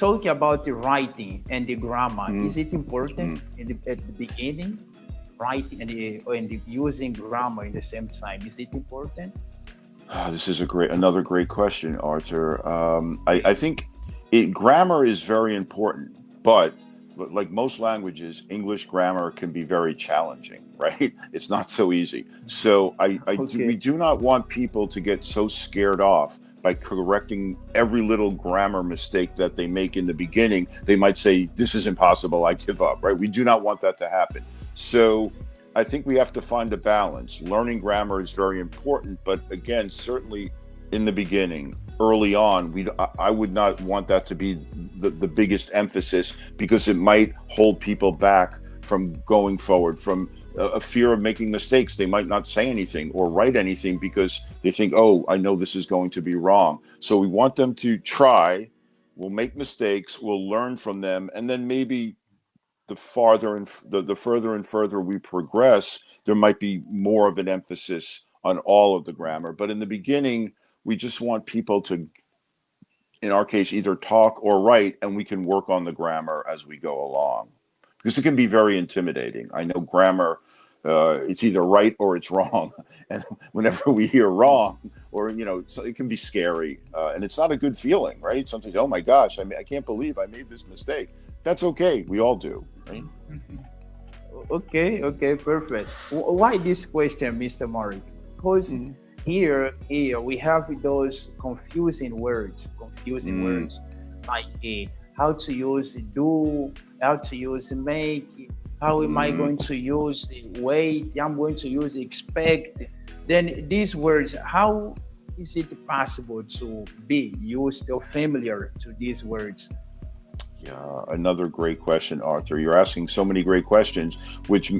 talking about the writing and the grammar, Mm, is it important mm. at the beginning, writing and the using grammar in the same time? Is it important? This is another great question, Arthur. I Okay. think grammar is very important, but like most languages, English grammar can be very challenging, right? It's not so easy. So we Okay. do not want people to get so scared off by correcting every little grammar mistake that they make in the beginning. They might say, "This is impossible. I give up." Right? We do not want that to happen. So I think we have to find a balance. Learning grammar is very important, but again, certainly in the beginning, early on, I would not want that to be the biggest emphasis because it might hold people back from going forward, from a fear of making mistakes. They might not say anything or write anything because they think, oh, I know this is going to be wrong. So we want them to try. We'll make mistakes, we'll learn from them, and then maybe the further and further we progress, there might be more of an emphasis on all of the grammar. But in the beginning, we just want people to, in our case, either talk or write, and we can work on the grammar as we go along. Because it can be very intimidating. I know grammar, it's either right or it's wrong. And whenever we hear wrong, or, so it can be scary. And it's not a good feeling, right? Something, oh my gosh, I can't believe I made this mistake. That's okay. We all do, right? Okay, okay, perfect. Why this question, Mr. Murray? Because Mm, here we have those confusing mm, words like how to use do, how to use make, how am I mm. going to use the wait, I'm going to use expect. Then these words, how is it possible to be used or familiar to these words? Yeah, another great question, Arthur. You're asking so many great questions, which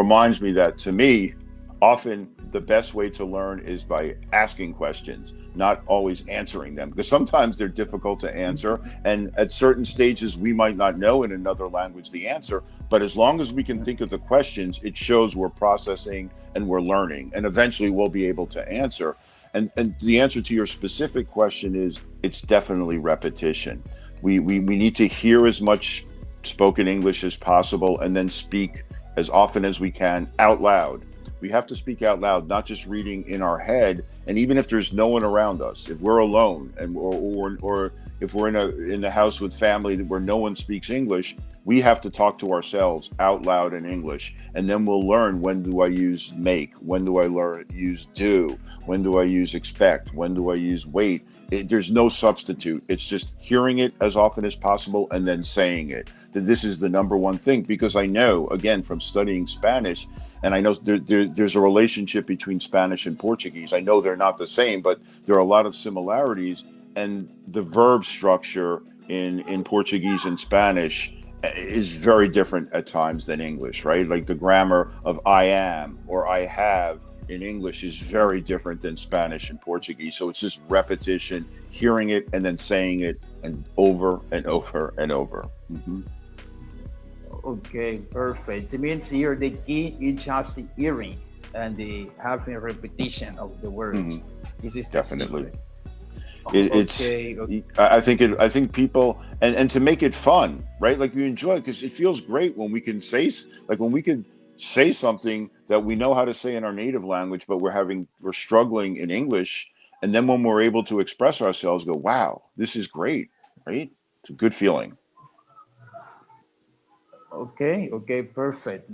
reminds me that to me, often the best way to learn is by asking questions, not always answering them, because sometimes they're difficult to answer. And at certain stages, we might not know in another language the answer. But as long as we can think of the questions, it shows we're processing and we're learning. And eventually we'll be able to answer. And the answer to your specific question is it's definitely repetition. We need to hear as much spoken English as possible and then speak as often as we can out loud. We have to speak out loud, not just reading in our head. And even if there's no one around us, if we're alone and or if we're in the house with family where no one speaks English, we have to talk to ourselves out loud in English. And then we'll learn, when do I use make? When do I use do? When do I use expect? When do I use wait? There's no substitute. It's just hearing it as often as possible and then saying it. That this is the number one thing, because I know, again, from studying Spanish, and I know there's a relationship between Spanish and Portuguese. I know they're not the same, but there are a lot of similarities. And the verb structure in Portuguese and Spanish is very different at times than English, right? Like the grammar of I am or I have in English is very different than Spanish and Portuguese. So it's just repetition, hearing it and then saying it and over and over and over. Hmm. Okay, perfect. It means here the key is just hearing and the having repetition of the Hmm. words. This is the Definitely. secret. It's Okay, okay. I think people, and to make it fun, right? Like you enjoy it because it feels great when we can like when we can say something that we know how to say in our native language, but we're struggling in English, and then when we're able to express ourselves, go, wow, this is great, right? It's a good feeling. Okay, okay, perfect.